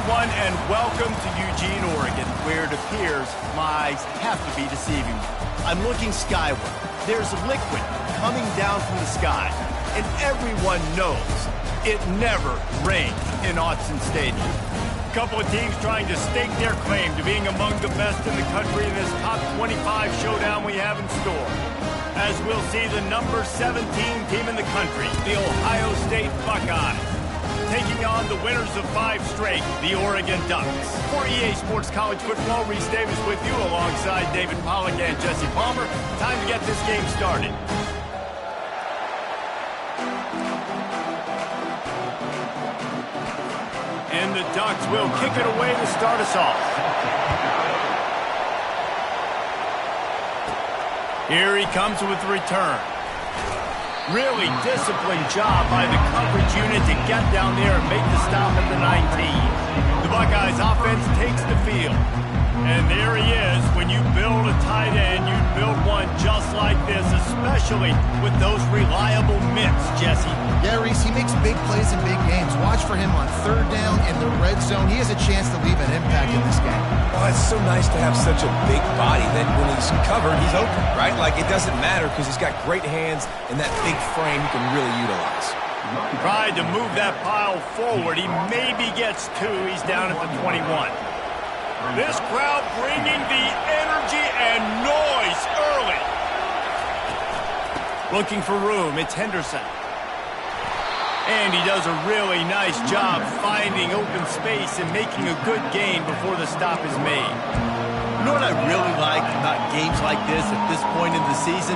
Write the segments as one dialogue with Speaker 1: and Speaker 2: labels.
Speaker 1: everyone, and welcome to Eugene, Oregon, where it appears my eyes have to be deceiving me. I'm looking skyward. There's liquid coming down from the sky, and everyone knows it never rains in Autzen Stadium. A couple of teams trying to stake their claim to being among the best in the country in this top 25 showdown we have in store. As we'll see the number 17 team in the country, the Ohio State Buckeyes, taking on the winners of 5 straight, the Oregon Ducks. For EA Sports College Football, Reese Davis with you alongside David Pollack and Jesse Palmer. Time to get this game started. And the Ducks will kick it away to start us off. Here he comes with the return. Really disciplined job by the coverage unit to get down there and make the stop at the 19. The Buckeyes offense takes the field. And there he is. When you build a tight end, you build one just like this, especially with those reliable mitts, Jesse.
Speaker 2: Yeah, Reese, he makes big plays in big games. Watch for him on 3rd down in the red zone. He has a chance to leave an impact in this game.
Speaker 3: Oh, it's so nice to have such a big body that when he's covered, he's open, right? Like, it doesn't matter because he's got great hands and that big frame he can really utilize.
Speaker 1: Tried to move that pile forward. He maybe gets 2. He's down at the 21. This crowd bringing the energy and noise early. Looking for room, it's Henderson. And he does a really nice job finding open space and making a good gain before the stop is made. You know what I really like about games like this at this point in the season?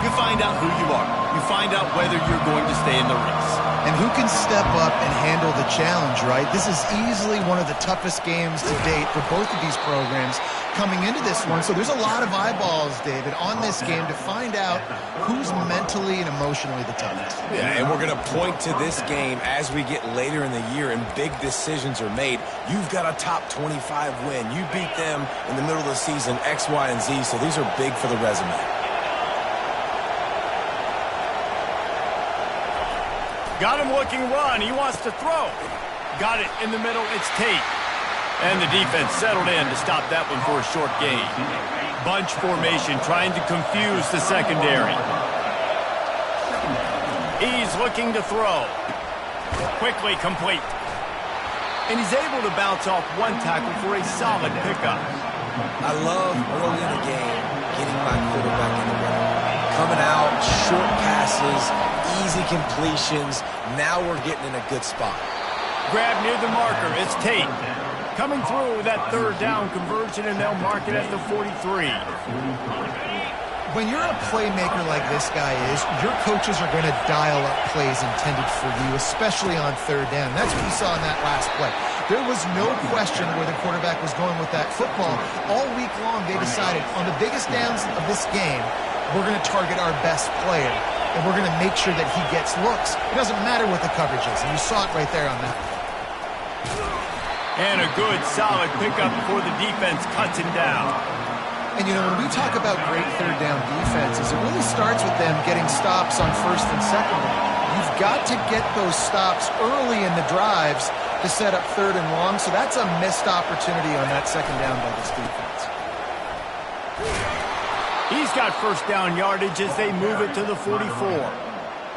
Speaker 1: You find out who you are. You find out whether you're going to stay in the race.
Speaker 2: And who can step up and handle the challenge, right? This is easily one of the toughest games to date for both of these programs coming into this one. So there's a lot of eyeballs, David, on this game to find out who's mentally and emotionally the toughest.
Speaker 3: Yeah, and we're going to point to this game as we get later in the year and big decisions are made. You've got a top 25 win. You beat them in the middle of the season, X, Y, and Z, so these are big for the resume.
Speaker 1: Got him looking run. He wants to throw. Got it in the middle. It's Tate. And the defense settled in to stop that one for a short gain. Bunch formation trying to confuse the secondary. He's looking to throw. Quickly complete. And he's able to bounce off one tackle for a solid pickup.
Speaker 3: I love early in the game getting my quarterback in the run. Coming out, short passes, easy completions. Now we're getting in a good spot.
Speaker 1: Grab near the marker. It's Tate. Coming through that 3rd down conversion, and they'll mark it at the 43.
Speaker 2: When you're a playmaker like this guy is, your coaches are going to dial up plays intended for you, especially on 3rd down. That's what you saw in that last play. There was no question where the quarterback was going with that football. All week long, they decided on the biggest downs of this game, we're going to target our best player, and we're going to make sure that he gets looks. It doesn't matter what the coverage is, and you saw it right there on that.
Speaker 1: And a good, solid pickup before the defense cuts him down.
Speaker 2: And, you know, when we talk about great 3rd down defenses, it really starts with them getting stops on 1st and 2nd down. You've got to get those stops early in the drives to set up 3rd and long, so that's a missed opportunity on that 2nd down by this defense.
Speaker 1: He's got 1st down yardage as they move it to the 44.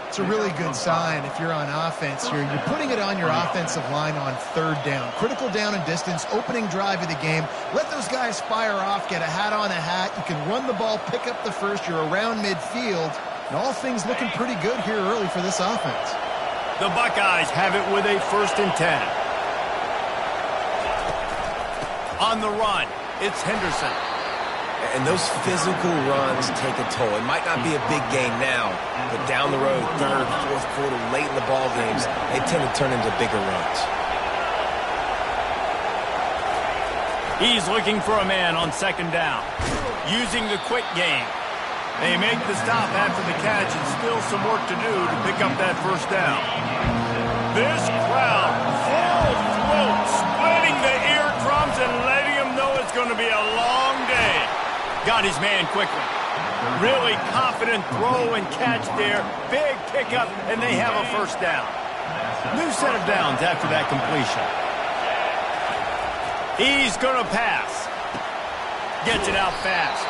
Speaker 2: It's a really good sign if you're on offense here. You're putting it on your offensive line on 3rd down. Critical down and distance, opening drive of the game. Let those guys fire off, get a hat on a hat. You can run the ball, pick up the 1st. You're around midfield. And all things looking pretty good here early for this offense.
Speaker 1: The Buckeyes have it with a 1st and 10. On the run, it's Henderson.
Speaker 3: And those physical runs take a toll. It might not be a big game now, but down the road, 3rd, 4th quarter, late in the ball games, they tend to turn into bigger runs.
Speaker 1: He's looking for a man on 2nd down. Using the quick game. They make the stop after the catch and still some work to do to pick up that 1st down. This crowd, full throat, splitting the eardrums and letting them know it's going to be a long day. Got his man quickly. Really confident throw and catch there. Big pickup, and they have a 1st down. New set of downs after that completion. He's going to pass. Gets it out fast.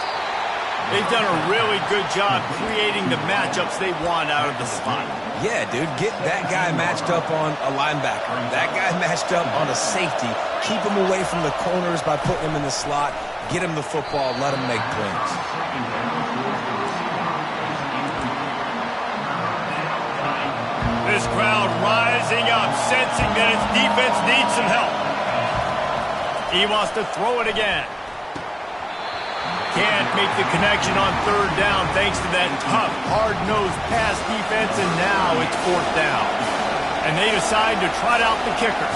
Speaker 1: They've done a really good job creating the matchups they want out of the slot.
Speaker 3: Yeah, dude, get that guy matched up on a linebacker. That guy matched up on a safety. Keep him away from the corners by putting him in the slot. Get him the football. Let him make plays.
Speaker 1: This crowd rising up, sensing that its defense needs some help. He wants to throw it again. Can't make the connection on third down thanks to that tough, hard-nosed pass defense, and now it's fourth down. And they decide to trot out the kicker.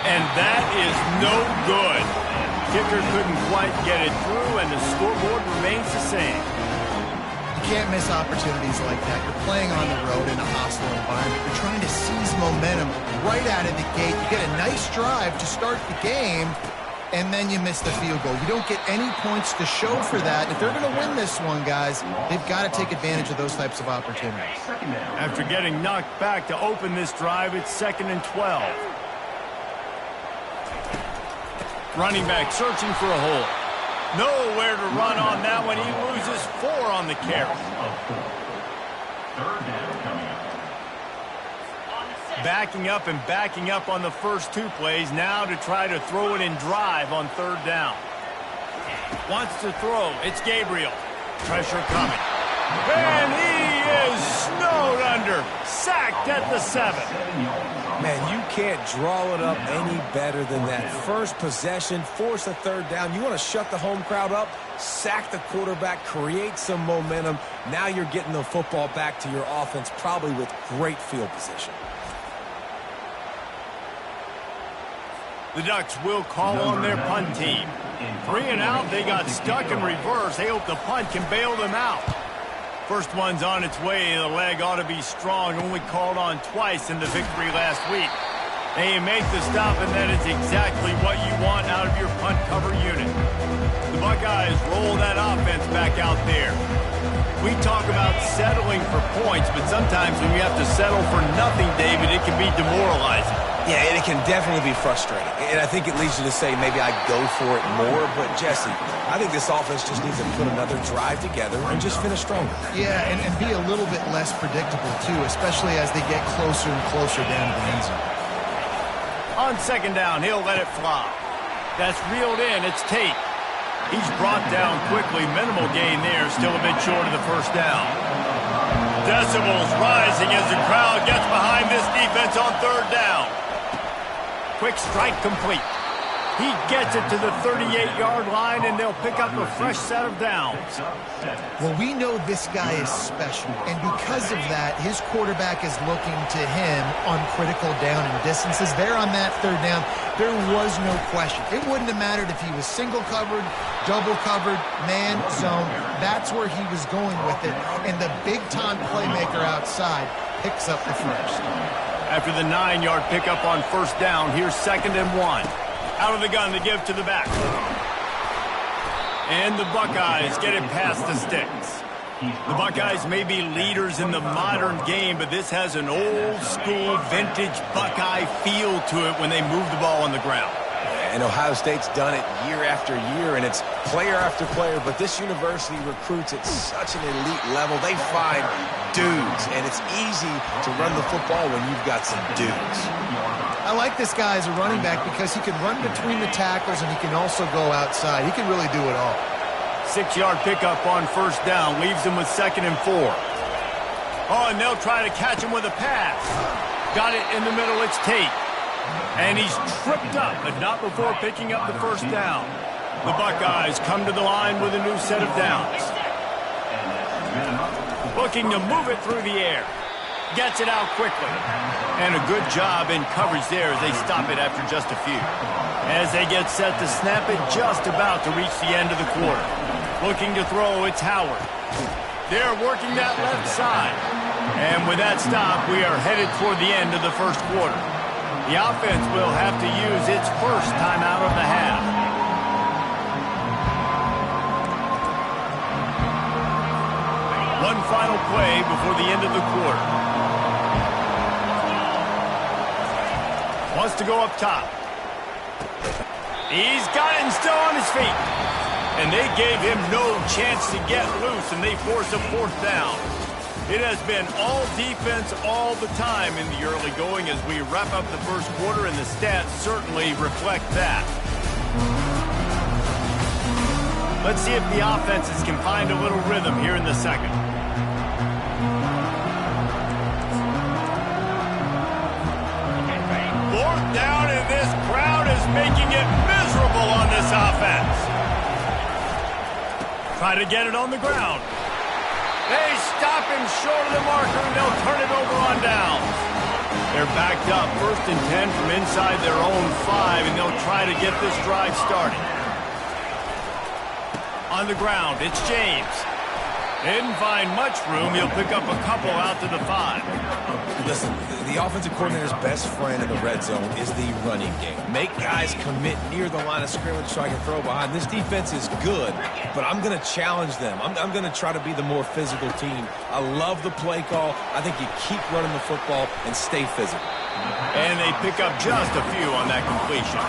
Speaker 1: And that is no good. Kicker couldn't quite get it through, and the scoreboard remains the same.
Speaker 2: You can't miss opportunities like that. You're playing on the road in a hostile environment. You're trying to seize momentum right out of the gate. You get a nice drive to start the game, and then you miss the field goal. You don't get any points to show for that. If they're going to win this one, guys, they've got to take advantage of those types of opportunities.
Speaker 1: After getting knocked back to open this drive, it's 2nd and 12. Running back searching for a hole. Nowhere to run on that one. He loses 4 on the carry. Backing up and backing up on the first 2 plays. Now to try to throw it in drive on third down. Wants to throw. It's Gabriel. Pressure coming. And he is snowed under. Sacked at the 7.
Speaker 3: Man, you can't draw it up any better than that. First possession, force a third down. You want to shut the home crowd up, sack the quarterback, create some momentum. Now you're getting the football back to your offense, probably with great field position.
Speaker 1: The Ducks will call on their punt team. 3 and out, they got stuck in reverse. They hope the punt can bail them out. First one's on its way. The leg ought to be strong. Only called on twice in the victory last week. They make the stop, and that is exactly what you want out of your punt cover unit. The Buckeyes roll that offense back out there. We talk about settling for points, but sometimes when you have to settle for nothing, David, it can be demoralizing.
Speaker 3: Yeah, and it can definitely be frustrating. And I think it leads you to say maybe I go for it more. But, Jesse, I think this offense just needs to put another drive together and just finish stronger.
Speaker 2: Yeah, and be a little bit less predictable, too, especially as they get closer and closer down to the end zone.
Speaker 1: On second down, he'll let it fly. That's reeled in. It's Tate. He's brought down quickly. Minimal gain there. Still a bit short of the first down. Decibels rising as the crowd gets behind this defense on third down. Quick strike complete. He gets it to the 38-yard line, and they'll pick up a fresh set of downs.
Speaker 2: Well, we know this guy is special, and because of that, his quarterback is looking to him on critical down and distances. There on that third down, there was no question. It wouldn't have mattered if he was single covered, double covered, man, zone. That's where he was going with it, and the big-time playmaker outside picks up the first.
Speaker 1: After the 9-yard pickup on first down, here's 2nd and 1. Out of the gun to give to the back. And the Buckeyes get it past the sticks. The Buckeyes may be leaders in the modern game, but this has an old-school, vintage Buckeye feel to it when they move the ball on the ground.
Speaker 3: And Ohio State's done it year after year, and it's player after player. But this university recruits at such an elite level. They find dudes, and it's easy to run the football when you've got some dudes.
Speaker 2: I like this guy as a running back because he can run between the tackles and he can also go outside. He can really do it all.
Speaker 1: 6-yard pickup on first down leaves him with 2nd and 4. Oh, and they'll try to catch him with a pass. Got it in the middle. It's Tate. And he's tripped up, but not before picking up the first down. The Buckeyes come to the line with a new set of downs. Looking to move it through the air. Gets it out quickly. And a good job in coverage there as they stop it after just a few. As they get set to snap it, just about to reach the end of the quarter. Looking to throw, it's Howard. They're working that left side. And with that stop, we are headed toward the end of the first quarter. The offense will have to use its first timeout of the half. One final play before the end of the quarter. Wants to go up top. He's got it and still on his feet. And they gave him no chance to get loose, and they force a 4th down. It has been all defense all the time in the early going as we wrap up the first quarter, and the stats certainly reflect that. Let's see if the offenses can find a little rhythm here in the second. Fourth down, and this crowd is making it miserable on this offense. Try to get it on the ground. They stop him short of the marker, and they'll turn it over on down. They're backed up, 1st and 10 from inside their own 5, and they'll try to get this drive started. On the ground, it's James. Didn't find much room. He'll pick up a couple out to the 5.
Speaker 3: Listen, the offensive coordinator's best friend in the red zone is the running game. Make guys commit near the line of scrimmage so I can throw behind. This defense is good, but I'm going to challenge them. I'm going to try to be the more physical team. I love the play call. I think you keep running the football and stay physical.
Speaker 1: And they pick up just a few on that completion.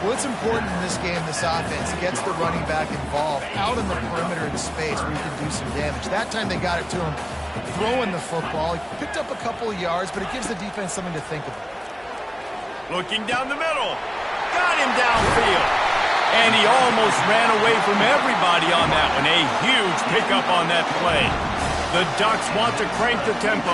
Speaker 2: Well, it's important in this game, this offense gets the running back involved out in the perimeter in space where you can do some damage. That time they got it to him throwing the football. He picked up a couple of yards, but it gives the defense something to think about.
Speaker 1: Looking down the middle. Got him downfield. And he almost ran away from everybody on that one. A huge pickup on that play. The Ducks want to crank the tempo.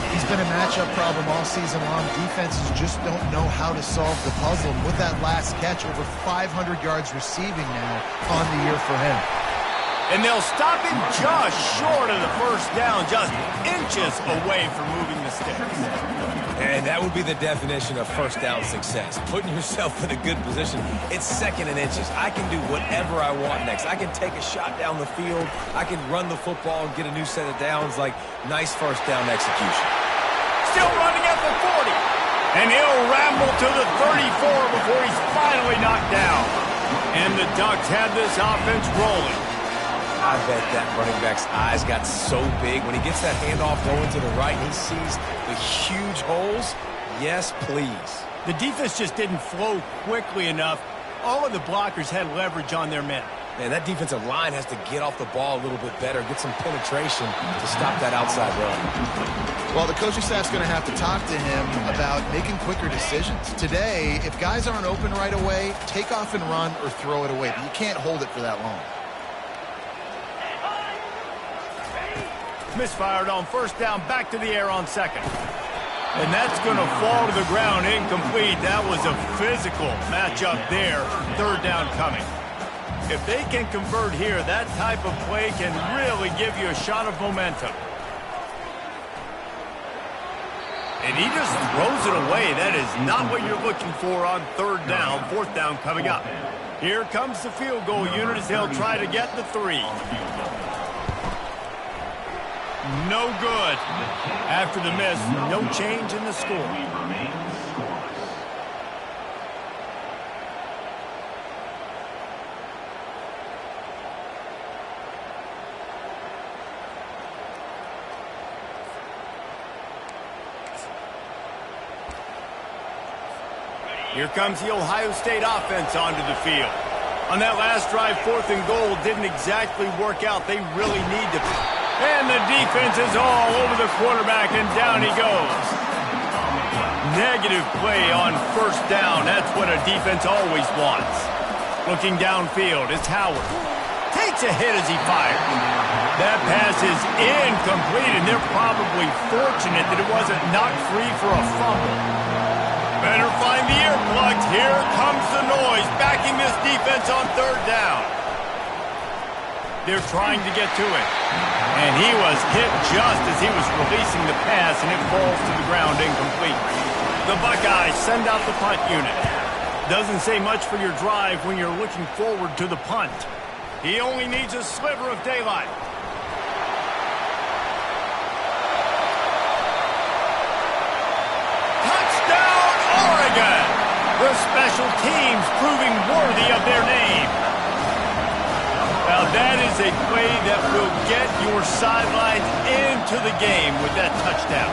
Speaker 2: He's been a matchup problem all season long. Defenses just don't know how to solve the puzzle. And with that last catch, over 500 yards receiving now on the year for him.
Speaker 1: And they'll stop him just short of the 1st down, just inches away from moving the sticks.
Speaker 3: And that would be the definition of 1st down success. Putting yourself in a good position. It's 2nd and inches. I can do whatever I want next. I can take a shot down the field. I can run the football and get a new set of downs. Like, nice 1st down execution.
Speaker 1: Still running at the 40. And he'll ramble to the 34 before he's finally knocked down. And the Ducks had this offense rolling.
Speaker 3: I bet that running back's eyes got so big when he gets that handoff going to the right and he sees the huge holes. Yes, please.
Speaker 1: The defense just didn't flow quickly enough. All of the blockers had leverage on their men.
Speaker 3: Man, that defensive line has to get off the ball a little bit better, get some penetration to stop that outside run.
Speaker 2: Well, the coaching staff's going to have to talk to him about making quicker decisions. Today, if guys aren't open right away, take off and run or throw it away. But you can't hold it for that long.
Speaker 1: Misfired on 1st down, back to the air on 2nd. And that's going to fall to the ground, incomplete. That was a physical matchup there. 3rd down coming. If they can convert here, that type of play can really give you a shot of momentum. And he just throws it away. That is not what you're looking for on 3rd down. 4th down coming up. Here comes the field goal unit as they'll try to get the 3. No good. After the miss, no change in the score. Here comes the Ohio State offense onto the field. On that last drive, 4th and goal didn't exactly work out. They really need to... And the defense is all over the quarterback, and down he goes. Negative play on 1st down. That's what a defense always wants. Looking downfield, it's Howard. Takes a hit as he fires. That pass is incomplete, and they're probably fortunate that it wasn't knocked free for a fumble. Better find the earplugs. Here comes the noise, backing this defense on 3rd down. They're trying to get to it. And he was hit just as he was releasing the pass, and it falls to the ground incomplete. The Buckeyes send out the punt unit. Doesn't say much for your drive when you're looking forward to the punt. He only needs a sliver of daylight. Touchdown, Oregon! The special teams proving worthy of their name. Well, Now that is a play that will get your sidelines into the game with that touchdown.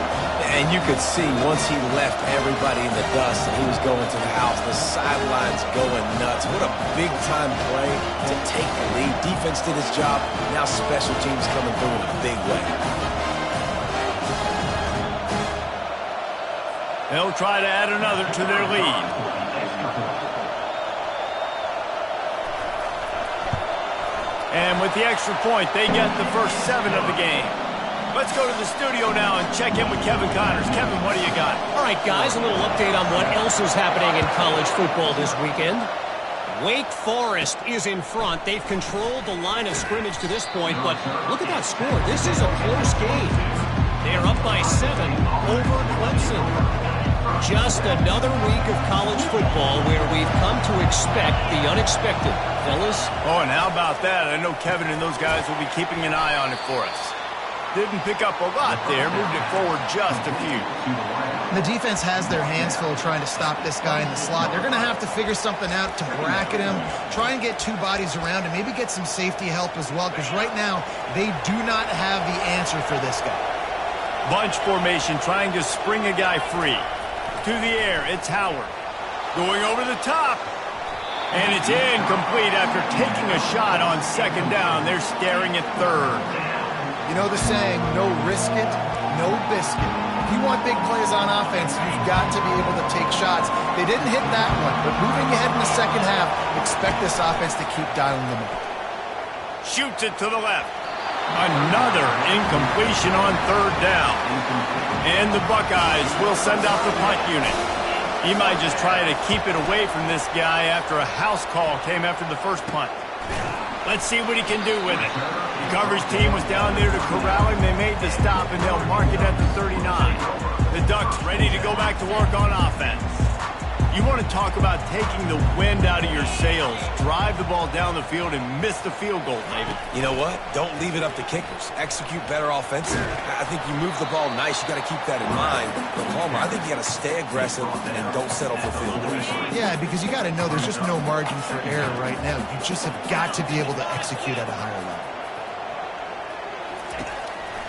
Speaker 3: And you could see once he left everybody in the dust and he was going to the house, the sidelines going nuts. What a big-time play to take the lead. Defense did its job. Now special teams coming through in a big way.
Speaker 1: They'll try to add another to their lead. And with the extra point, they get the first 7 of the game. Let's go to the studio now and check in with Kevin Connors. Kevin, what do you got?
Speaker 4: All right, guys, a little update on what else is happening in college football this weekend. Wake Forest is in front. They've controlled the line of scrimmage to this point, but look at that score. This is a close game. They are up by 7 over Clemson. Just another week of college football where we've come to expect the unexpected. Fellas?
Speaker 1: Oh, and how about that? I know Kevin and those guys will be keeping an eye on it for us. Didn't pick up a lot there, moved it forward just a few.
Speaker 2: The defense has their hands full trying to stop this guy in the slot. They're going to have to figure something out to bracket him, try and get 2 bodies around him, maybe get some safety help as well, because right now they do not have the answer for this guy.
Speaker 1: Bunch formation, trying to spring a guy free. To the air, it's Howard. Going over the top. And it's incomplete after taking a shot on 2nd down. They're staring at 3rd.
Speaker 2: You know the saying, no risk it, no biscuit. If you want big plays on offense, you've got to be able to take shots. They didn't hit that one, but moving ahead in the second half, expect this offense to keep dialing them up.
Speaker 1: Shoots it to the left. Another incompletion on 3rd down. And the Buckeyes will send out the punt unit. He might just try to keep it away from this guy after a house call came after the first punt. Let's see what he can do with it. The coverage team was down there to corral him. They made the stop, and they'll mark it at the 39. The Ducks ready to go back to work on offense. You want to talk about taking the wind out of your sails. Drive the ball down the field and miss the field goal, David.
Speaker 3: You know what? Don't leave it up to kickers. Execute better offensively. I think you move the ball nice. You got to keep that in mind. But Palmer, I think you got to stay aggressive and don't settle for field goals.
Speaker 2: Yeah, because you got to know there's just no margin for error right now. You just have got to be able to execute at a higher level.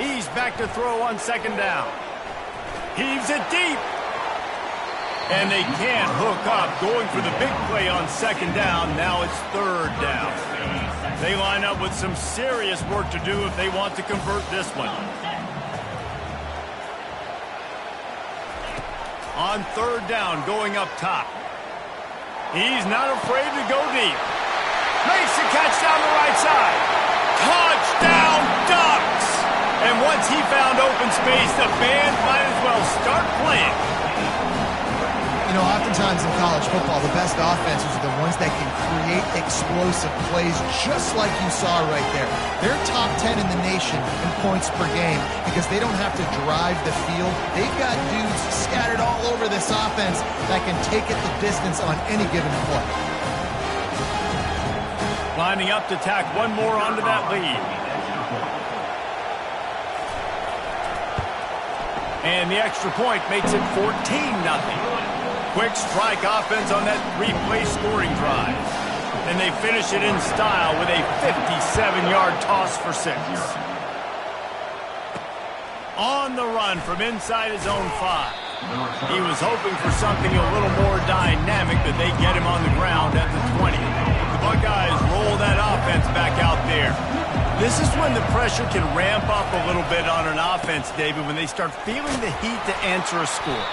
Speaker 1: He's back to throw on 2nd down. Heaves it deep. And they can't hook up, going for the big play on 2nd down. Now it's 3rd down. They line up with some serious work to do if they want to convert this one. On 3rd down, going up top. He's not afraid to go deep. Makes the catch down the right side. Touchdown, Ducks! And once he found open space, the band might as well start playing.
Speaker 2: You know, oftentimes in college football, the best offenses are the ones that can create explosive plays, just like you saw right there. They're top 10 in the nation in points per game because they don't have to drive the field. They've got dudes scattered all over this offense that can take it the distance on any given play.
Speaker 1: Lining up to tack one more onto that lead. And the extra point makes it 14-0. Quick strike offense on that 3-play scoring drive. And they finish it in style with a 57-yard toss for 6. On the run from inside his own 5. He was hoping for something a little more dynamic, but they get him on the ground at the 20. The Buckeyes roll that offense back out there. This is when the pressure can ramp up a little bit on an offense, David, when they start feeling the heat to answer a score.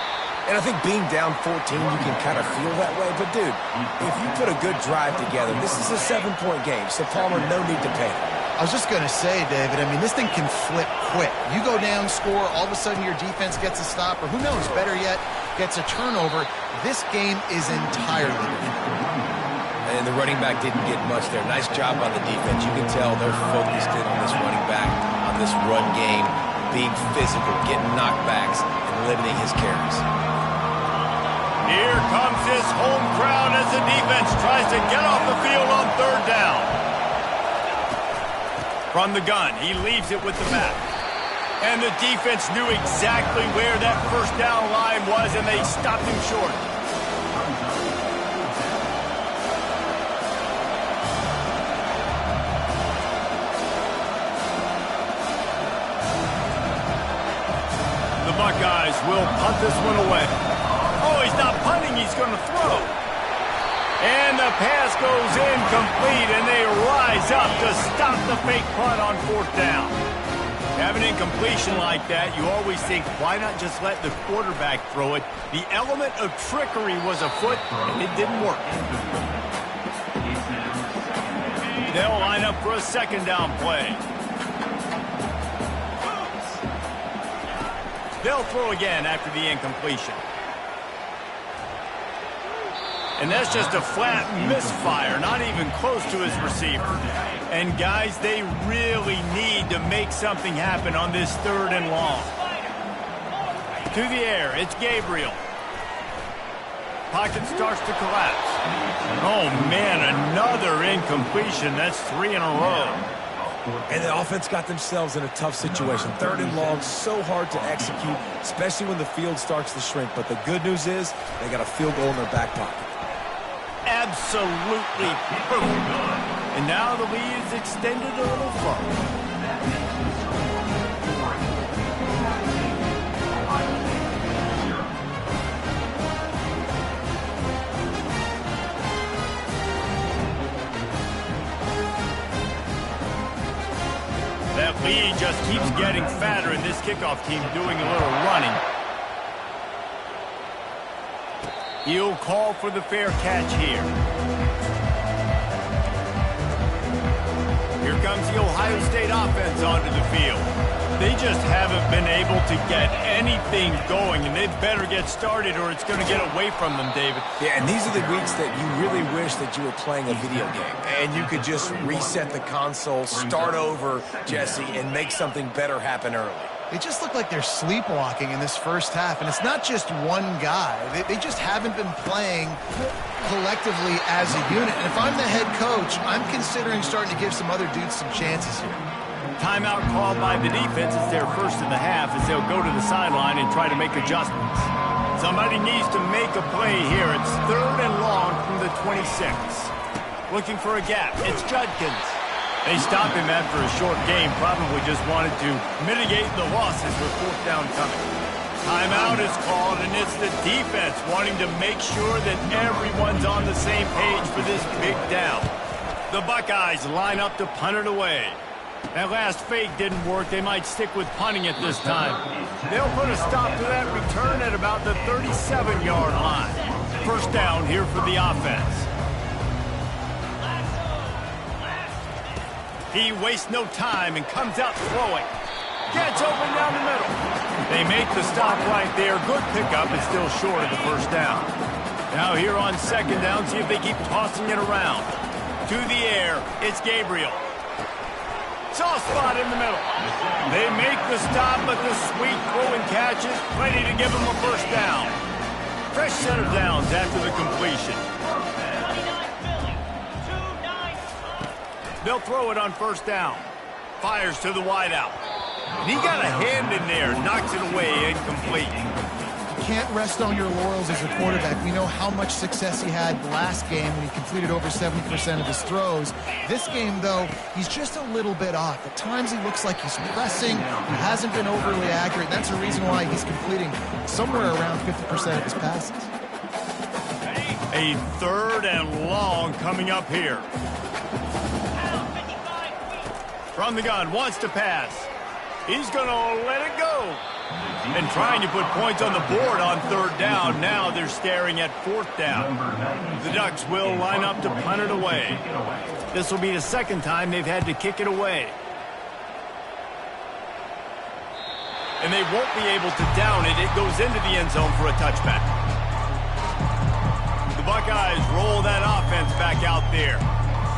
Speaker 3: And I think being down 14, you can kind of feel that way. But, dude, if you put a good drive together, this is a 7-point game. So, Palmer, no need to panic.
Speaker 2: I was just going to say, David, I mean, this thing can flip quick. You go down, score, all of a sudden your defense gets a stop, or who knows, better yet, gets a turnover. This game is entirely different.
Speaker 3: And the running back didn't get much there. Nice job on the defense. You can tell they're focused in on this running back, on this run game, being physical, getting knockbacks, and limiting his carries.
Speaker 1: Here comes this home crowd as the defense tries to get off the field on 3rd down. From the gun, he leaves it with the back. And the defense knew exactly where that 1st down line was, and they stopped him short. Buckeyes will punt this one away. Oh, he's not punting, he's going to throw. And the pass goes incomplete, and they rise up to stop the fake punt on 4th down. Have an incompletion like that, you always think, why not just let the quarterback throw it? The element of trickery was afoot, and it didn't work. They'll line up for a 2nd down play. They'll throw again after the incompletion. And that's just a flat misfire, not even close to his receiver. And guys, they really need to make something happen on this 3rd and long. To the air, it's Gabriel. Pocket starts to collapse. Oh man, another incompletion. That's 3 in a row.
Speaker 3: And the offense got themselves in a tough situation. 3rd and long, so hard to execute, especially when the field starts to shrink. But the good news is they got a field goal in their back pocket.
Speaker 1: Absolutely perfect. And now the lead is extended a little further. That lead just keeps getting fatter, and this kickoff team doing a little running. He'll call for the fair catch here. Here comes the Ohio State offense onto the field. They just haven't been able to get anything going, and they better get started or it's going to get away from them, David.
Speaker 3: Yeah, and these are the weeks that you really wish that you were playing a video game and you could just reset the console, start over, Jesse, and make something better happen early.
Speaker 2: They just look like they're sleepwalking in this 1st half, and it's not just one guy. They just haven't been playing collectively as a unit. And if I'm the head coach, I'm considering starting to give some other dudes some chances here.
Speaker 1: Timeout called by the defense. It's their 1st in the half as they'll go to the sideline and try to make adjustments. Somebody needs to make a play here. It's 3rd and long from the 26. Looking for a gap. It's Judkins. They stop him after a short game, probably just wanted to mitigate the losses with 4th down coming. Timeout is called, and it's the defense wanting to make sure that everyone's on the same page for this big down. The Buckeyes line up to punt it away. That last fake didn't work. They might stick with punting it this time. They'll put a stop to that return at about the 37-yard line. 1st down here for the offense. He wastes no time and comes out throwing. Gets open down the middle. They make the stop right there. Good pickup. It's still short of the 1st down. Now here on 2nd down, see if they keep tossing it around. To the air, it's Gabriel. Soft spot in the middle. They make the stop, but the sweet throw and catch is plenty to give them a 1st down. Fresh set of downs after the completion. They'll throw it on 1st down. Fires to the wideout. And he got a hand in there, knocks it away, incomplete.
Speaker 2: You can't rest on your laurels as a quarterback. We know how much success he had last game when he completed over 70% of his throws. This game, though, he's just a little bit off. At times he looks like he's pressing. He hasn't been overly accurate. That's the reason why he's completing somewhere around 50% of his passes.
Speaker 1: A 3rd and long coming up here. From the gun, wants to pass. He's going to let it go. And trying to put points on the board on 3rd down. Now they're staring at 4th down. The Ducks will line up to punt it away. This will be the 2nd time they've had to kick it away. And they won't be able to down it. It goes into the end zone for a touchback. The Buckeyes roll that offense back out there.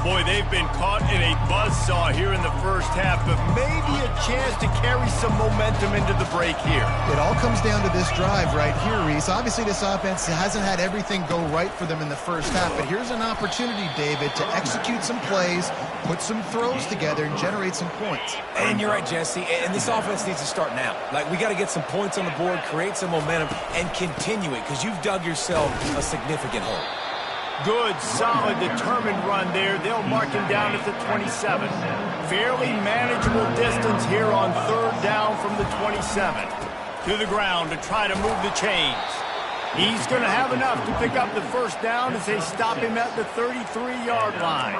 Speaker 1: Boy, they've been caught in a buzzsaw here in the 1st half, but maybe a chance to carry some momentum into the break here.
Speaker 2: It all comes down to this drive right here, Reese. Obviously, this offense hasn't had everything go right for them in the 1st half, but here's an opportunity, David, to execute some plays, put some throws together, and generate some points.
Speaker 3: And you're right, Jesse, and this offense needs to start now. Like, we got to get some points on the board, create some momentum, and continue it, because you've dug yourself a significant hole.
Speaker 1: Good, solid, determined run there. They'll mark him down at the 27. Fairly manageable distance here on 3rd down from the 27. To the ground to try to move the chains. He's going to have enough to pick up the first down as they stop him at the 33-yard line.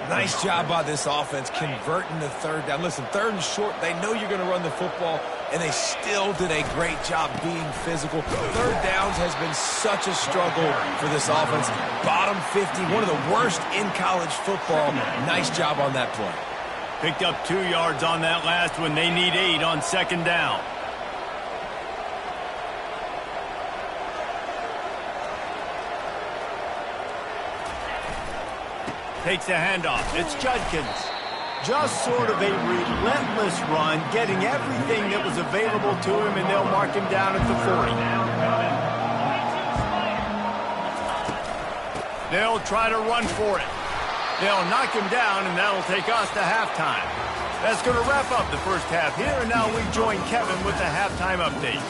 Speaker 3: Nice job by this offense converting the third down. Listen, third and short, they know you're going to run the football, and they still did a great job being physical. Third downs has been such a struggle for this offense. Bottom 50, one of the worst in college football. Nice job on that play.
Speaker 1: Picked up 2 yards on that last one. They need 8 on second down. Takes a handoff. It's Judkins. Just sort of a relentless run, getting everything that was available to him, and they'll mark him down at the 40. They'll try to run for it. They'll knock him down, and that'll take us to halftime. That's going to wrap up the first half here, and now we join Kevin with the halftime update.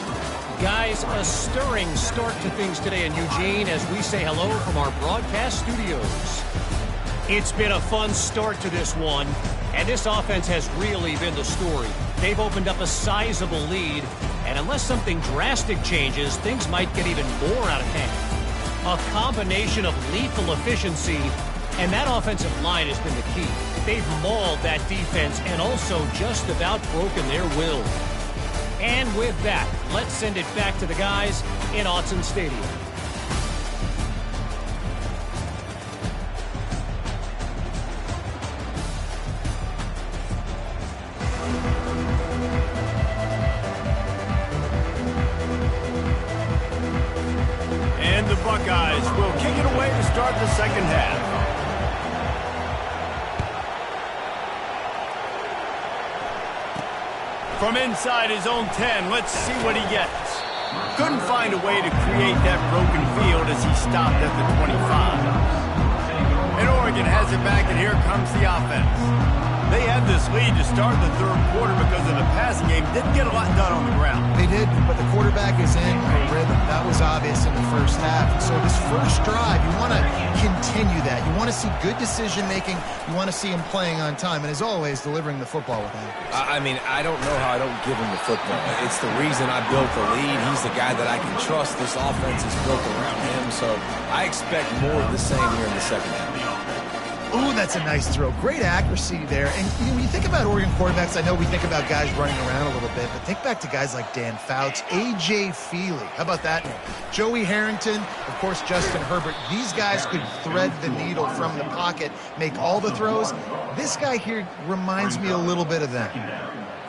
Speaker 4: Guys, a stirring start to things today in Eugene as we say hello from our broadcast studios. It's been a fun start to this one, and this offense has really been the story. They've opened up a sizable lead, and unless something drastic changes, things might get even more out of hand. A combination of lethal efficiency, and that offensive line has been the key. They've mauled that defense and also just about broken their will. And with that, let's send it back to the guys in Autzen Stadium.
Speaker 1: Buckeyes will kick it away to start the second half. From inside his own 10, let's see what he gets. Couldn't find a way to create that broken field as he stopped at the 25. And Oregon has it back, and here comes the offense. They had this lead to start the third quarter because of the passing game. Didn't get a lot done on the ground.
Speaker 2: They did, but the quarterback is in a rhythm. That was obvious in the first half. So this first drive, you want to continue that. You want to see good decision-making. You want to see him playing on time. And as always, delivering the football with accuracy.
Speaker 3: I mean, I don't know how I don't give him the football. It's the reason I built the lead. He's the guy that I can trust. This offense is built around him. So I expect more of the same here in the second half.
Speaker 2: Ooh, that's a nice throw. Great accuracy there. And when you think about Oregon quarterbacks, I know we think about guys running around a little bit, but think back to guys like Dan Fouts, A.J. Feely. How about that name? Joey Harrington, of course, Justin Herbert. These guys could thread the needle from the pocket, make all the throws. This guy here reminds me a little bit of that.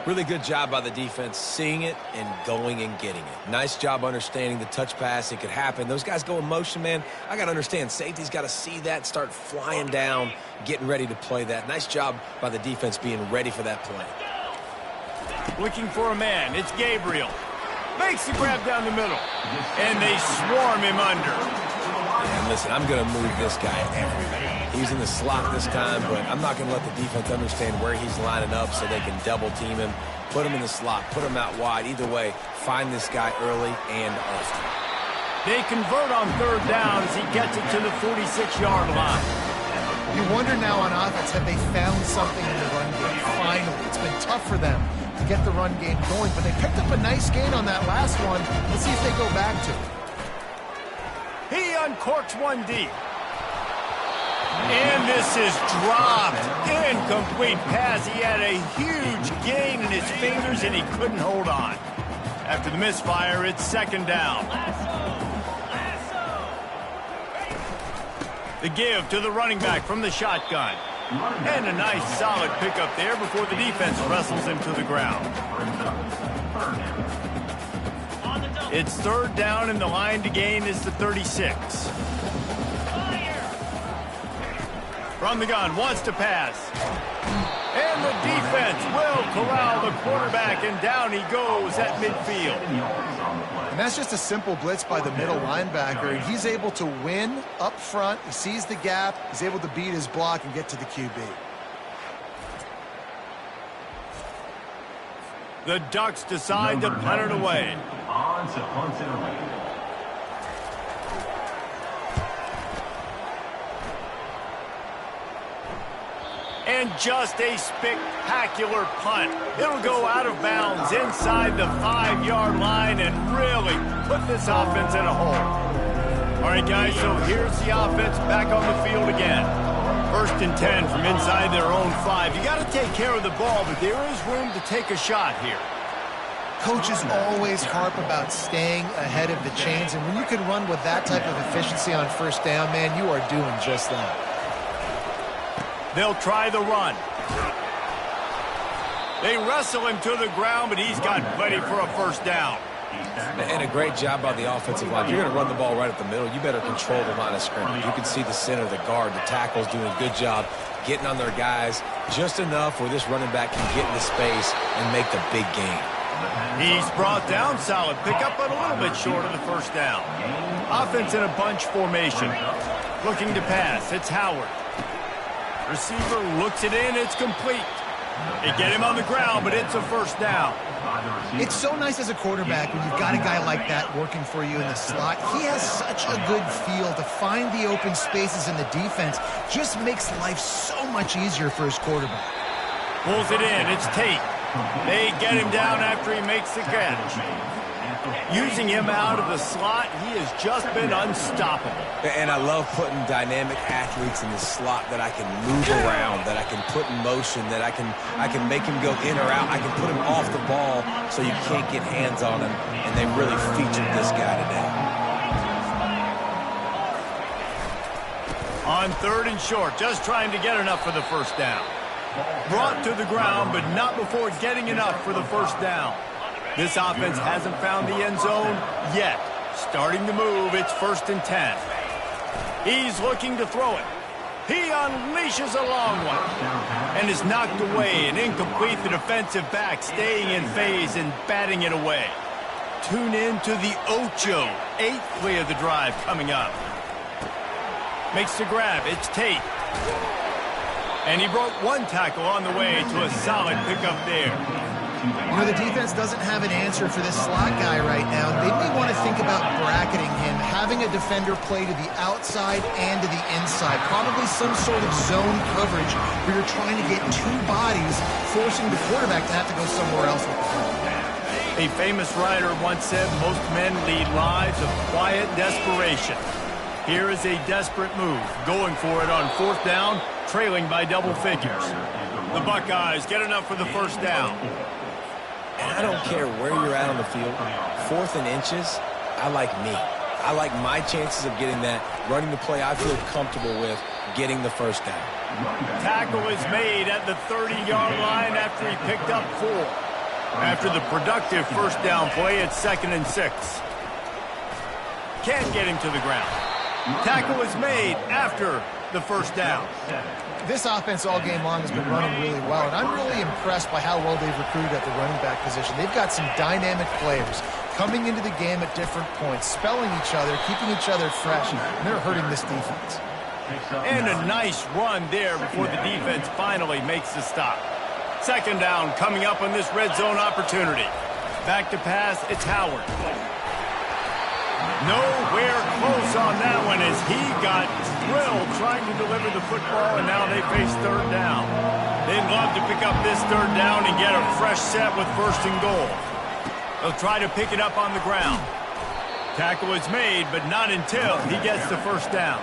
Speaker 3: Really good job by the defense, seeing it and going and getting it. Nice job understanding the touch pass. It could happen. Those guys go in motion, man. I got to understand, safety's got to see that, start flying down, getting ready to play that. Nice job by the defense being ready for that play.
Speaker 1: Looking for a man. It's Gabriel. Makes the grab down the middle. And they swarm him under.
Speaker 3: And listen, I'm going to move this guy everywhere. He's in the slot this time, but I'm not going to let the defense understand where he's lining up so they can double team him, put him in the slot, put him out wide. Either way, find this guy early and often.
Speaker 1: They convert on third down as he gets it to the 46-yard line.
Speaker 2: You wonder now on offense, have they found something in the run game? Finally, it's been tough for them to get the run game going, but they picked up a nice gain on that last one. Let's see if they go back to it.
Speaker 1: He uncorks one deep. And this is dropped. Incomplete pass. He had a huge gain in his fingers, and he couldn't hold on. After the misfire, it's second down. The give to the running back from the shotgun. And a nice solid pickup there before the defense wrestles him to the ground. It's third down, and the line to gain is the 36. From the gun, wants to pass. And the defense will corral the quarterback, and down he goes at midfield.
Speaker 2: And that's just a simple blitz by the middle linebacker, and he's able to win up front. He sees the gap. He's able to beat his block and get to the QB.
Speaker 1: The Ducks decide to punt it away. And just a spectacular punt. It'll go out of bounds inside the 5-yard line and really put this offense in a hole. All right, guys, so here's the offense back on the field again. 1st and 10 from inside their own 5. You got to take care of the ball, but there is room to take a shot here.
Speaker 2: Coaches always harp about staying ahead of the chains, and when you can run with that type of efficiency on 1st down, man, you are doing just that.
Speaker 1: They'll try the run. They wrestle him to the ground, but he's got plenty for a 1st down.
Speaker 3: And a great job by the offensive line. You're going to run the ball right up the middle. You better control the line of scrimmage. You can see the center, the guard, the tackles doing a good job getting on their guys just enough where this running back can get into space and make the big game.
Speaker 1: He's brought down solid. Pick up but a little bit short of the 1st down. Offense in a bunch formation. Looking to pass. It's Howard. Receiver looks it in. It's complete. They get him on the ground, but it's a 1st down.
Speaker 2: It's so nice as a quarterback when you've got a guy like that working for you in the slot. He has such a good feel to find the open spaces in the defense. Just makes life so much easier for his quarterback.
Speaker 1: Pulls it in. It's Tate. They get him down after he makes the catch. Using him out of the slot, he has just been unstoppable.
Speaker 3: And I love putting dynamic athletes in the slot that I can move around, that I can put in motion, that I can make him go in or out. I can put him off the ball so you can't get hands on him, and they really featured this guy today.
Speaker 1: On 3rd and short, just trying to get enough for the 1st down. Brought to the ground, but not before getting enough for the 1st down. This offense hasn't found the end zone yet. Starting to move, it's 1st and 10. He's looking to throw it. He unleashes a long one and is knocked away and incomplete. The defensive back staying in phase and batting it away. Tune in to the Ocho. 8th play of the drive coming up. Makes the grab. It's Tate. And he broke 1 tackle on the way to a solid pickup there.
Speaker 2: You know, the defense doesn't have an answer for this slot guy right now. They may want to think about bracketing him, having a defender play to the outside and to the inside. Probably some sort of zone coverage where you're trying to get 2 bodies, forcing the quarterback to have to go somewhere else with the ball.
Speaker 1: A famous writer once said, most men lead lives of quiet desperation. Here is a desperate move, going for it on 4th down, trailing by double figures. The Buckeyes get enough for the 1st down.
Speaker 3: And I don't care where you're at on the field. 4th and inches, I like me. I like my chances of getting that, running the play I feel comfortable with, getting the 1st down.
Speaker 1: Tackle is made at the 30-yard line after he picked up 4. After the productive 1st down play, it's 2nd and 6. Can't get him to the ground. Tackle is made after the 1st down.
Speaker 2: This offense all game long has been running really well, and I'm really impressed by how well they've recruited at the running back position. They've got some dynamic players coming into the game at different points, spelling each other, keeping each other fresh, and they're hurting this defense.
Speaker 1: And a nice run there before the defense finally makes the stop. 2nd down coming up on this red zone opportunity. Back to pass, it's Howard. Nowhere close on that one as he got drilled trying to deliver the football, and now they face 3rd down. They'd love to pick up this 3rd down and get a fresh set with 1st and goal. They'll try to pick it up on the ground. Tackle is made, but not until he gets the 1st down.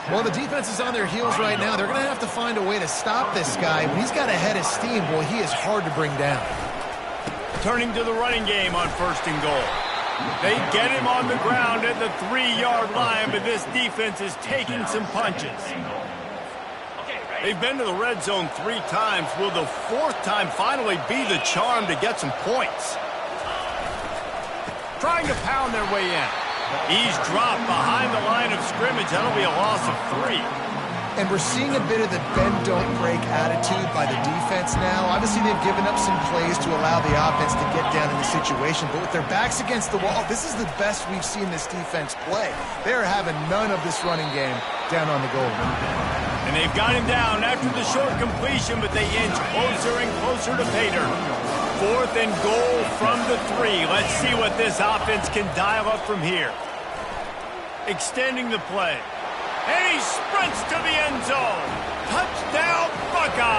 Speaker 2: Well, the defense is on their heels right now. They're going to have to find a way to stop this guy. When he's got a head of steam, boy, he is hard to bring down.
Speaker 1: Turning to the running game on 1st and goal. They get him on the ground at the 3-yard line, but this defense is taking some punches. They've been to the red zone 3 times. Will the 4th time finally be the charm to get some points? Trying to pound their way in. He's dropped behind the line of scrimmage. That'll be a loss of 3.
Speaker 2: And we're seeing a bit of the bend-don't-break attitude by the defense now. Obviously, they've given up some plays to allow the offense to get down in the situation. But with their backs against the wall, this is the best we've seen this defense play. They're having none of this running game down on the goal line.
Speaker 1: And they've got him down after the short completion, but they inch closer and closer to pay dirt. 4th and goal from the 3. Let's see what this offense can dial up from here. Extending the play. And he sprints to the end zone. Touchdown, Buckeyes!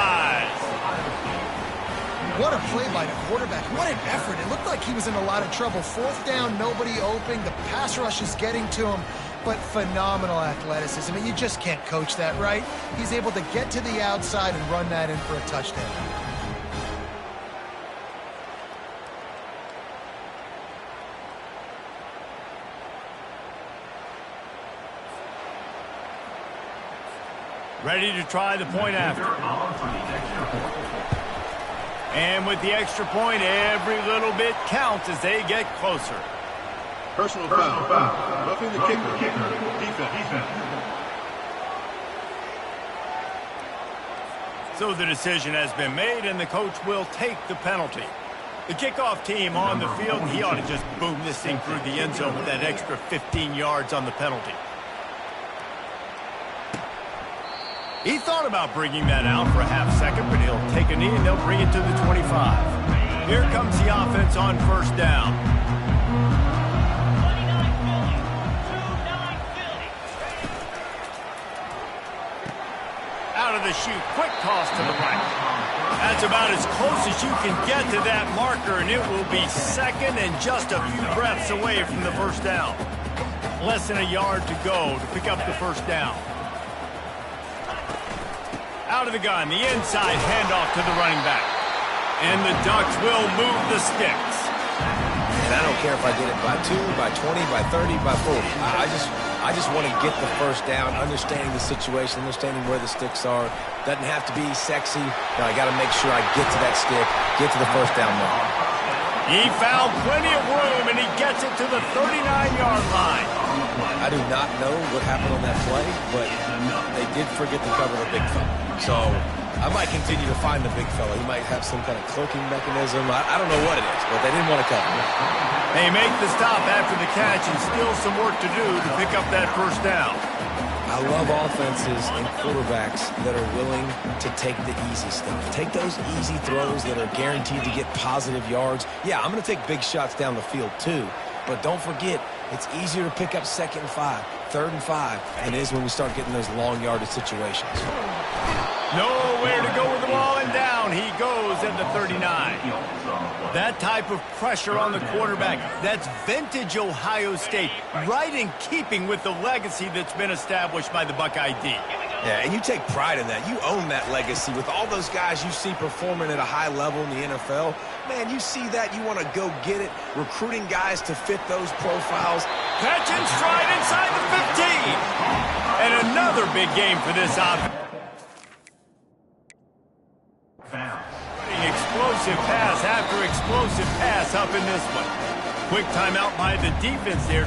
Speaker 2: play by the quarterback. What an effort. It looked like he was in a lot of trouble. Fourth down, nobody open. The pass rush is getting to him, but phenomenal athleticism. And you just can't coach that, right? He's able to get to the outside and run that in for a touchdown.
Speaker 1: Ready to try the point after. And with the extra point, every little bit counts as they get closer.
Speaker 5: Personal foul. Roughing the kicker. Defense.
Speaker 1: So the decision has been made, and the coach will take the penalty. The kickoff team on the field, he ought to just boom this thing through the end zone with that extra 15 yards on the penalty. He thought about bringing that out for a half second, but he'll take a knee and they'll bring it to the 25. Here comes the offense on first down. Out of the chute, quick toss to the right. That's about as close as you can get to that marker, and it will be second and just a few breaths away from the first down. Less than a yard to go to pick up the first down. Out of the gun, the inside handoff to the running back. And the Ducks will move the sticks.
Speaker 3: And I don't care if I get it by 2, by 20, by 30, by 40. I just want to get the first down, understanding the situation, understanding where the sticks are. Doesn't have to be sexy, but I got to make sure I get to that stick, get to the first down mark.
Speaker 1: He found plenty of room, and he gets it to the 39-yard line.
Speaker 3: I do not know what happened on that play, but they did forget to cover the big fella. So I might continue to find the big fella. He might have some kind of cloaking mechanism. I don't know what it is, but they didn't want to cover him.
Speaker 1: They make the stop after the catch, and still some work to do to pick up that first down.
Speaker 3: I love offenses and quarterbacks that are willing to take the easy stuff. Take those easy throws that are guaranteed to get positive yards. Yeah, I'm going to take big shots down the field too, but don't forget, it's easier to pick up 2nd and 5, 3rd and 5 than it is when we start getting those long yardage situations.
Speaker 1: Nowhere to go with the ball, and down he goes at the 39. That type of pressure on the quarterback, that's vintage Ohio State, right in keeping with the legacy that's been established by the Buckeye D.
Speaker 3: Yeah, and you take pride in that. You own that legacy with all those guys you see performing at a high level in the NFL. Man, you see that, you want to go get it, recruiting guys to fit those profiles.
Speaker 1: Catch and stride inside the 15. And another big game for this offense. Explosive pass after explosive pass up in this one. Quick timeout by the defense there.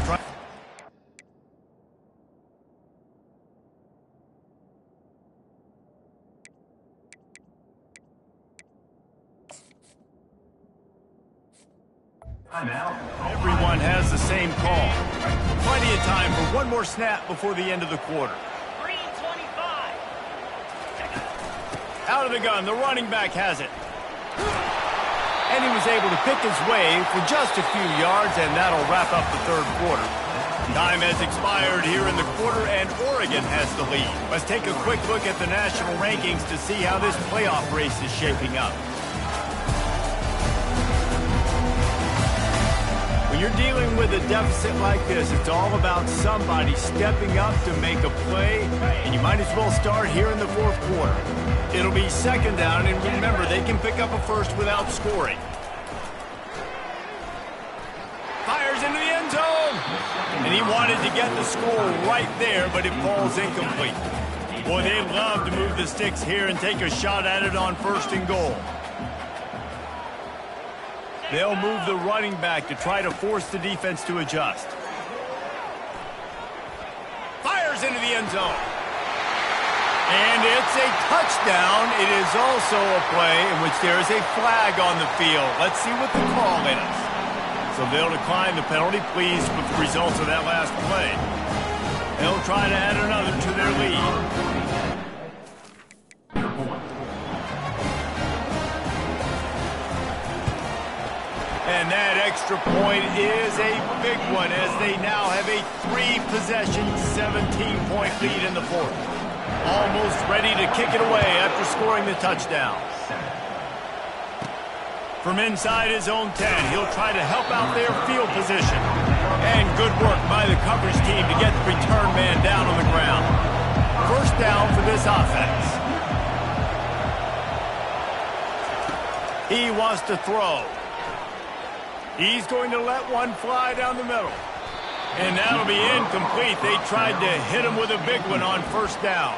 Speaker 1: Everyone has the same call. Plenty of time for one more snap before the end of the quarter. Out of the gun, the running back has it. And he was able to pick his way for just a few yards, and that'll wrap up the third quarter. Time has expired here in the quarter, and Oregon has the lead. Let's take a quick look at the national rankings to see how this playoff race is shaping up. When you're dealing with a deficit like this, it's all about somebody stepping up to make a play, and you might as well start here in the fourth quarter. It'll be 2nd down, and remember, they can pick up a first without scoring. Fires into the end zone, and he wanted to get the score right there, but it falls incomplete. Boy, they love to move the sticks here and take a shot at it on 1st and goal. They'll move the running back to try to force the defense to adjust. Fires into the end zone. And it's a touchdown. It is also a play in which there is a flag on the field. Let's see what the call is. So they'll decline the penalty, pleased with the results of that last play. They'll try to add another to their lead. And that extra point is a big one as they now have a 3-possession, 17-point lead in the fourth. Almost ready to kick it away after scoring the touchdown. From inside his own 10, he'll try to help out their field position. And good work by the coverage team to get the return man down on the ground. First down for this offense. He wants to throw. He's going to let one fly down the middle. And that'll be incomplete. They tried to hit him with a big one on first down.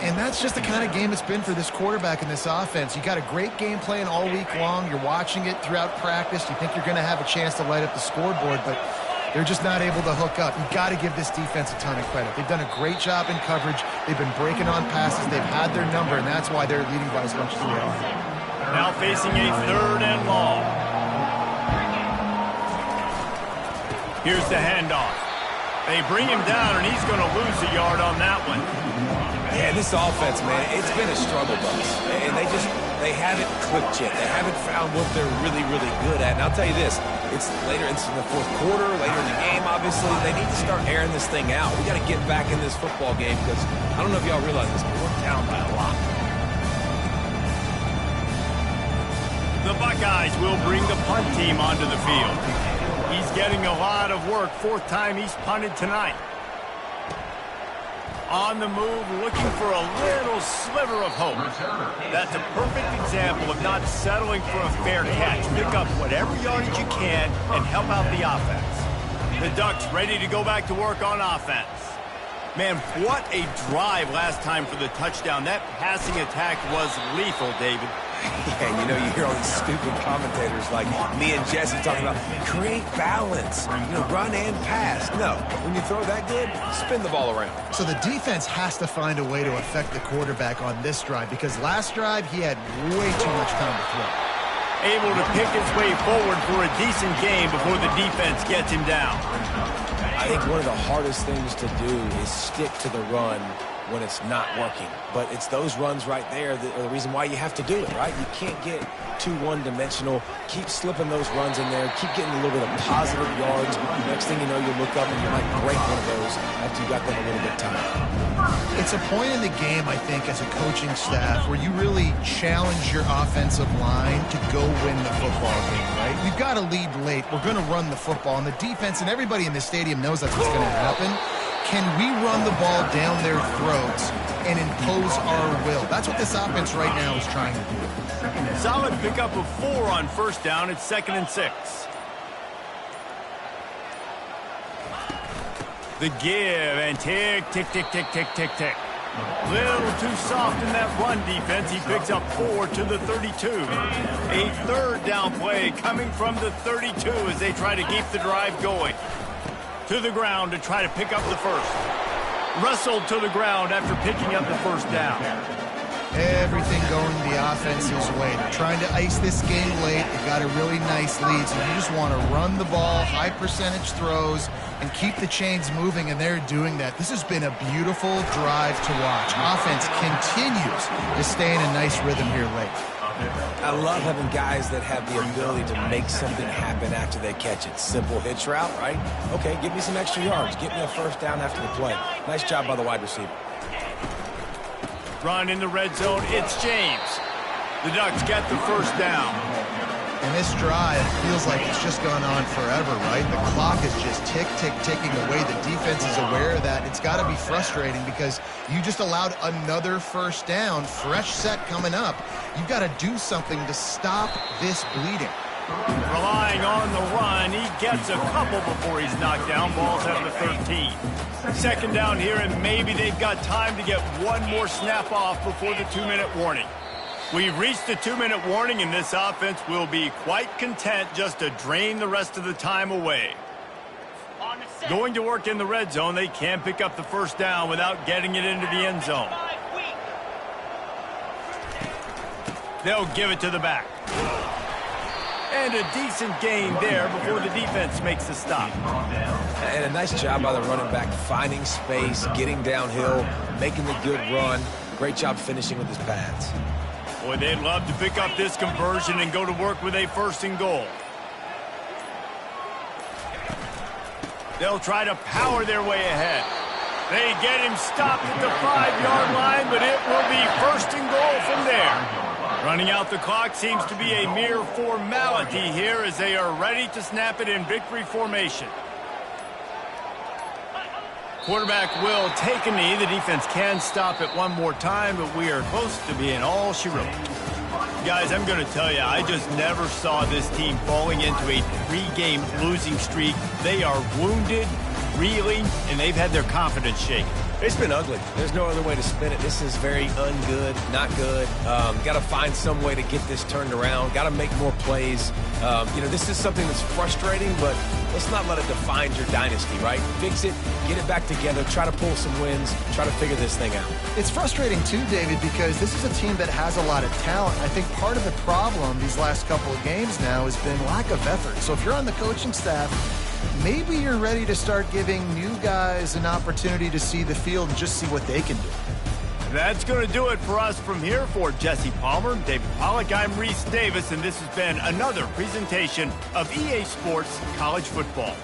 Speaker 2: And that's just the kind of game it's been for this quarterback in this offense. You got a great game plan all week long. You're watching it throughout practice. You think you're going to have a chance to light up the scoreboard, but they're just not able to hook up. You've got to give this defense a ton of credit. They've done a great job in coverage. They've been breaking on passes. They've had their number, and that's why they're leading by as much as they are.
Speaker 1: Now facing a 3rd and long. Here's the handoff. They bring him down, and he's going to lose a yard on that one.
Speaker 3: Yeah, this offense, man, it's been a struggle bus. And they haven't clicked yet. They haven't found what they're really, really good at. And I'll tell you this, it's later in the fourth quarter, later in the game, obviously. They need to start airing this thing out. We got to get back in this football game because I don't know if y'all realize this, but we're down by a lot.
Speaker 1: The Buckeyes will bring the punt team onto the field. He's getting a lot of work. 4th time he's punted tonight. On the move, looking for a little sliver of hope. That's a perfect example of not settling for a fair catch. Pick up whatever yardage you can and help out the offense. The Ducks ready to go back to work on offense. Man, what a drive last time for the touchdown. That passing attack was lethal, David.
Speaker 3: Yeah, you know, you hear all these stupid commentators like me and Jesse talking about create balance, run and pass. No, when you throw that good, spin the ball around.
Speaker 2: So the defense has to find a way to affect the quarterback on this drive because last drive he had way too much time to throw.
Speaker 1: Able to pick his way forward for a decent game before the defense gets him down.
Speaker 3: I think one of the hardest things to do is stick to the run when it's not working. But it's those runs right there that are the reason why you have to do it, right? You can't get too one-dimensional. Keep slipping those runs in there. Keep getting a little bit of positive yards. Next thing you know, you look up and you might break one of those after you got them a little bit tired.
Speaker 2: It's a point in the game, I think, as a coaching staff where you really challenge your offensive line to go win the football game, right? You've got to lead late. We're going to run the football. And the defense and everybody in the stadium knows that's what's going to happen. Can we run the ball down their throats and impose our will? That's what this offense right now is trying to do.
Speaker 1: Solid pickup of 4 on first down. It's 2nd and 6. The give and tick, tick, tick, tick, tick, tick, tick. Little too soft in that run defense. He picks up 4 to the 32. A 3rd down play coming from the 32 as they try to keep the drive going. To the ground to try to pick up the first. Wrestled to the ground after picking up the first down.
Speaker 2: Everything going the offense's way. They're trying to ice this game late. They've got a really nice lead, so you just want to run the ball, high percentage throws, and keep the chains moving, and they're doing that. This has been a beautiful drive to watch. Offense continues to stay in a nice rhythm here late.
Speaker 3: I love having guys that have the ability to make something happen after they catch it. Simple hitch route, right? Okay, give me some extra yards. Get me a first down after the play. Nice job by the wide receiver.
Speaker 1: Run in the red zone. It's James. The Ducks get the first down.
Speaker 2: And this drive feels like it's just gone on forever, right? The clock is just ticking away. The defense is aware of that. It's got to be frustrating because you just allowed another first down, fresh set coming up. You've got to do something to stop this bleeding.
Speaker 1: Relying on the run, he gets a couple before he's knocked down. Ball's at the 13. 2nd down here, and maybe they've got time to get one more snap off before the 2-minute warning. We've reached the 2-minute warning, and this offense will be quite content just to drain the rest of the time away. Going to work in the red zone, they can pick up the first down without getting it into the end zone. They'll give it to the back. And a decent gain there before the defense makes the stop.
Speaker 3: And a nice job by the running back, finding space, getting downhill, making the good run. Great job finishing with his pads.
Speaker 1: Boy, they'd love to pick up this conversion and go to work with a 1st and goal. They'll try to power their way ahead. They get him stopped at the 5-yard line, but it will be 1st and goal from there. Running out the clock seems to be a mere formality here as they are ready to snap it in victory formation. Quarterback will take a knee. The defense can stop it one more time, but we are close to being all she wrote. Guys, I'm going to tell you, I just never saw this team falling into a 3-game losing streak. They are wounded, reeling, and they've had their confidence shaken.
Speaker 3: It's been ugly. There's no other way to spin it. This is very ungood, not good. Got to find some way to get this turned around. Got to make more plays. This is something that's frustrating, but let's not let it define your dynasty, right? Fix it, get it back together, try to pull some wins, try to figure this thing out.
Speaker 2: It's frustrating too, David, because this is a team that has a lot of talent. I think part of the problem these last couple of games now has been lack of effort. So if you're on the coaching staff, maybe you're ready to start giving new guys an opportunity to see the field and just see what they can do.
Speaker 1: That's going to do it for us from here. For Jesse Palmer, David Pollack, I'm Reese Davis, and this has been another presentation of EA Sports College Football.